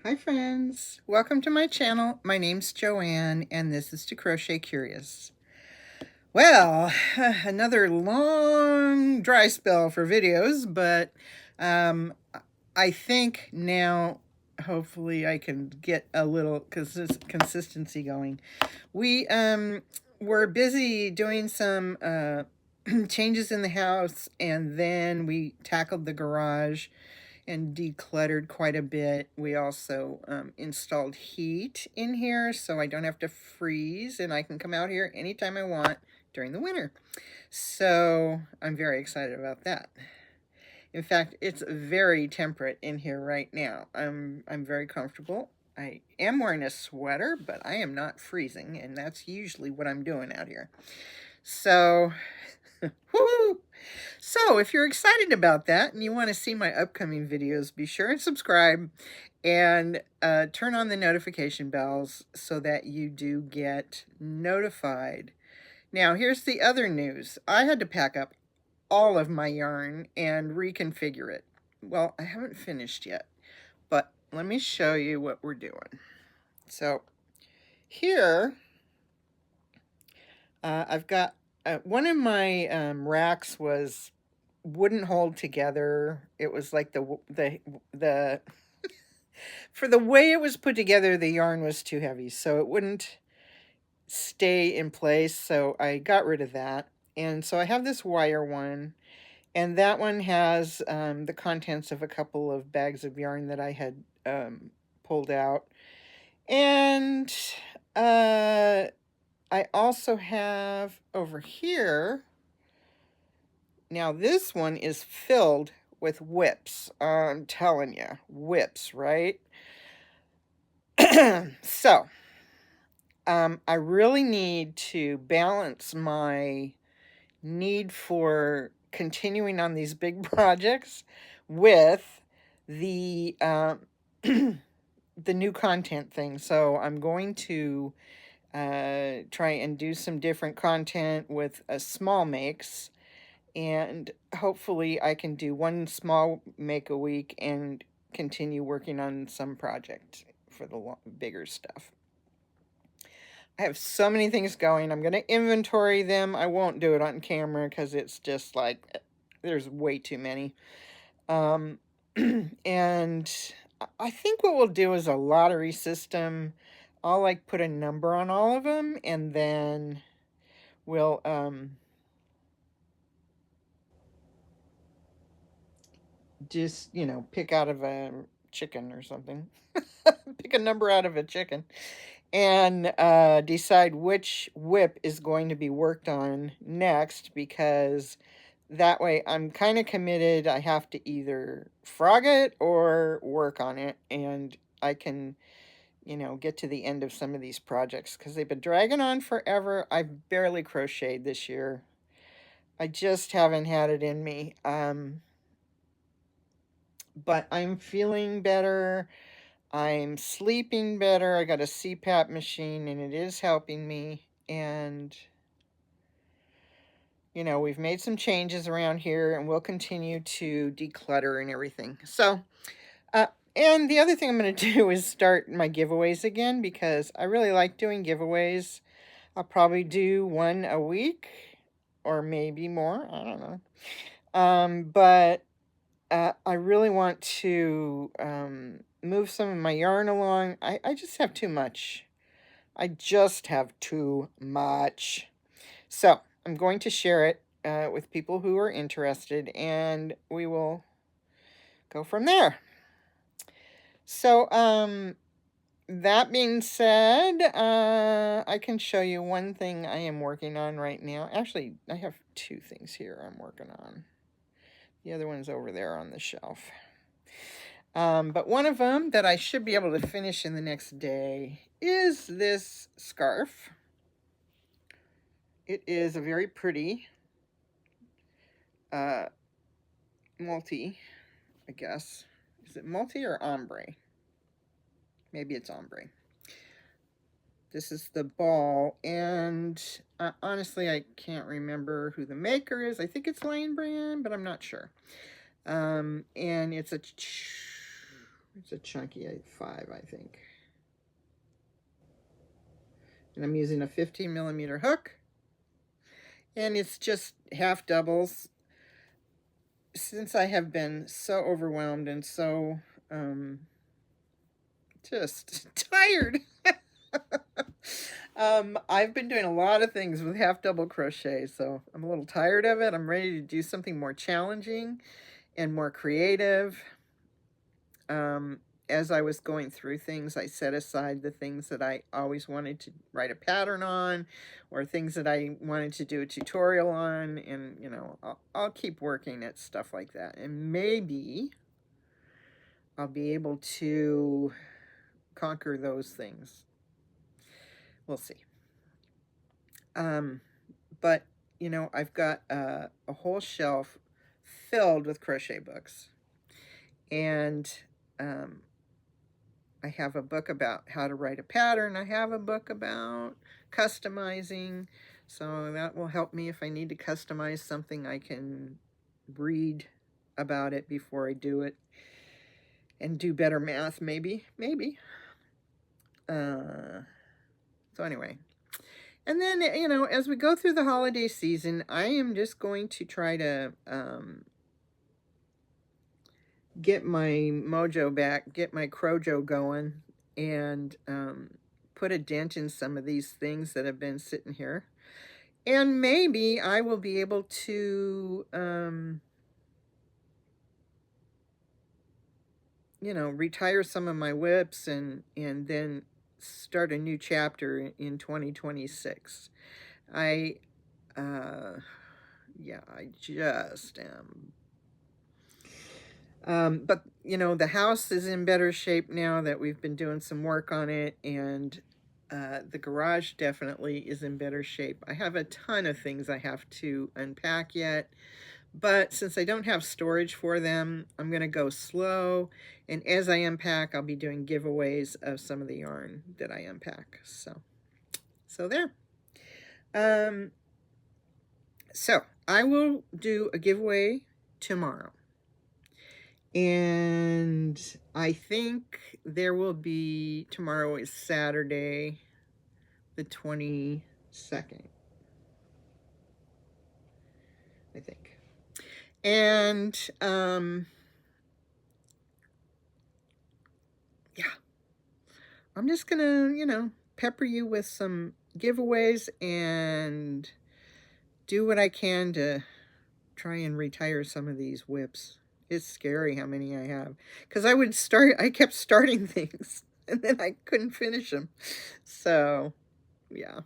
Hi friends, welcome to my channel. My name's Joanne and this is To Crochet Curious. Well, another long dry spell for videos, but I think now hopefully I can get a little consistency going. We were busy doing some changes in the house, and then we tackled the garage and decluttered quite a bit. We also installed heat in here so I don't have to freeze and I can come out here anytime I want during the winter. So I'm very excited about that. In fact, it's very temperate in here right now. I'm very comfortable. I am wearing a sweater, but I am not freezing, and that's usually what I'm doing out here. So, woo! So if you're excited about that and you want to see my upcoming videos, be sure and subscribe and turn on the notification bells so that you do get notified. Now, here's the other news. I had to pack up all of my yarn and reconfigure it. Well, I haven't finished yet, but let me show you what we're doing. So here, I've got one of my racks wouldn't hold together. It was like the for the way it was put together, the yarn was too heavy, so it wouldn't stay in place. So I got rid of that, and so I have this wire one, and that one has the contents of a couple of bags of yarn that I had pulled out, and I also have over here. Now this one is filled with whips. I'm telling you, whips, right? So, I really need to balance my need for continuing on these big projects with the the new content thing. So I'm going to try and do some different content with small makes, and hopefully I can do one small make a week and continue working on some project for the bigger stuff. I have so many things going. I'm going to inventory them. I won't do it on camera because it's just like there's way too many. And I think what we'll do is a lottery system. I'll like put a number on all of them, and then we'll just, pick out of a chicken or something. Pick a number out of a chicken and decide which whip is going to be worked on next, because that way I'm kind of committed. I have to either frog it or work on it, and I can, get to the end of some of these projects because they've been dragging on forever. I've barely crocheted this year. I just haven't had it in me. But I'm feeling better. I'm sleeping better. I got a CPAP machine and it is helping me. And, we've made some changes around here and we'll continue to declutter and everything. So, and the other thing I'm going to do is start my giveaways again because I really like doing giveaways. I'll probably do one a week or maybe more. I don't know. But I really want to move some of my yarn along. I just have too much. I just have too much. So I'm going to share it with people who are interested, and we will go from there. So that being said, I can show you one thing I am working on right now. Actually, I have two things here I'm working on. The other one's over there on the shelf. But one of them that I should be able to finish in the next day is this scarf. It is a very pretty multi, I guess. Is it multi or ombre? Maybe it's ombre. This is the ball, and honestly, I can't remember who the maker is. I think it's Lion Brand, but I'm not sure. And it's a It's a chunky 5, I think. And I'm using a 15 millimeter hook. And it's just half doubles. Since I have been so overwhelmed and so just tired, I've been doing a lot of things with half double crochet, so I'm a little tired of it. I'm ready to do something more challenging and more creative. As I was going through things, I set aside the things that I always wanted to write a pattern on, or things that I wanted to do a tutorial on, and you know, I'll keep working at stuff like that, and maybe I'll be able to conquer those things. We'll see. But you know, I've got a whole shelf filled with crochet books, and I have a book about how to write a pattern. I have a book about customizing. So that will help me if I need to customize something. I can read about it before I do it and do better math, maybe. So anyway. And then, you know, as we go through the holiday season, I am just going to try to get my mojo back, get my Crojo going, and put a dent in some of these things that have been sitting here. And maybe I will be able to, you know, retire some of my whips and then start a new chapter in 2026. Yeah, I just am. But, you know, the house is in better shape now that we've been doing some work on it, and the garage definitely is in better shape. I have a ton of things I have to unpack yet, but since I don't have storage for them, I'm going to go slow, and as I unpack, I'll be doing giveaways of some of the yarn that I unpack. So there. So I will do a giveaway tomorrow. And I think there will be, tomorrow is Saturday, the 22nd, I think. And, yeah, I'm just gonna, you know, pepper you with some giveaways and do what I can to try and retire some of these whips. It's scary how many I have, because I kept starting things and then I couldn't finish them. So yeah,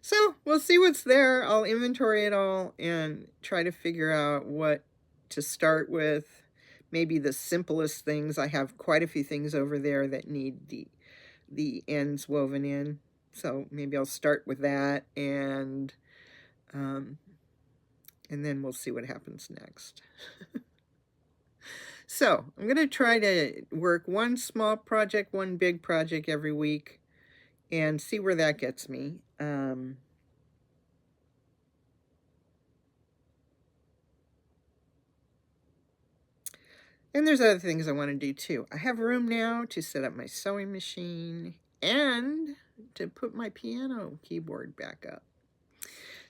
so we'll see what's there. I'll inventory it all and try to figure out what to start with. Maybe the simplest things. I have quite a few things over there that need the ends woven in, so maybe I'll start with that, and then we'll see what happens next. So I'm going to try to work one small project, one big project every week, and see where that gets me. And there's other things I want to do too. I have room now to set up my sewing machine and to put my piano keyboard back up.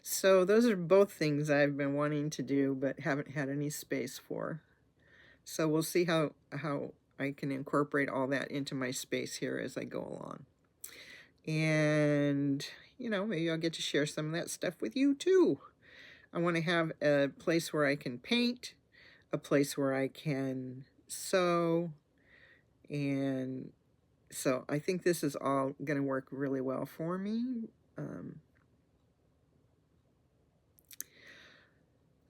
So those are both things I've been wanting to do but haven't had any space for. So we'll see how I can incorporate all that into my space here as I go along. And, you know, maybe I'll get to share some of that stuff with you too. I want to have a place where I can paint, a place where I can sew, and so I think this is all going to work really well for me.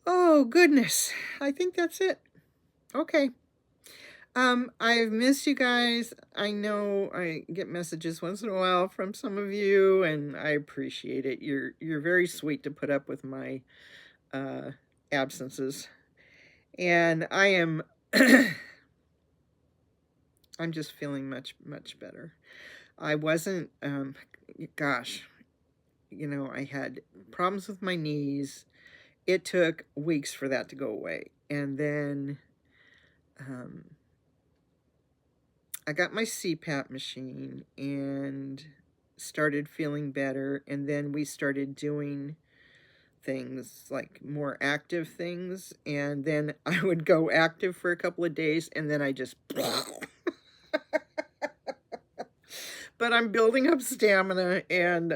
Oh, goodness. I think that's it. Okay. I've missed you guys. I know I get messages once in a while from some of you, and I appreciate it. You're very sweet to put up with my absences. And I am I'm just feeling much better. I wasn't gosh, you know, I had problems with my knees. It took weeks for that to go away. And then I got my CPAP machine and started feeling better. And then we started doing things like more active things. And then I would go active for a couple of days and then I just... But I'm building up stamina, and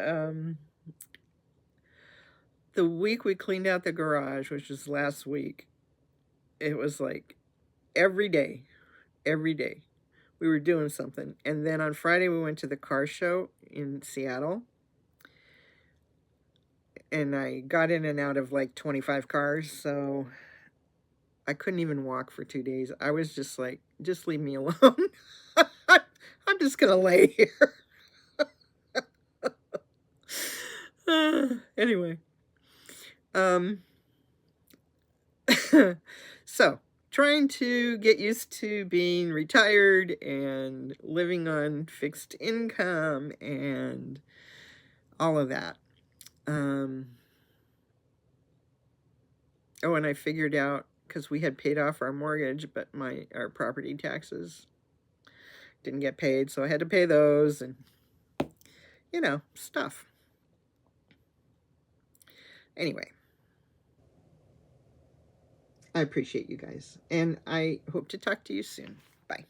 the week we cleaned out the garage, which was last week, it was like every day we were doing something. And then on Friday we went to the car show in Seattle, and I got in and out of like 25 cars, so I couldn't even walk for 2 days. I was just like, just leave me alone. I'm just gonna lay here. Anyway, so trying to get used to being retired and living on fixed income and all of that. Oh, and I figured out, because we had paid off our mortgage, but our property taxes didn't get paid, so I had to pay those, and stuff. Anyway, I appreciate you guys, and I hope to talk to you soon. Bye.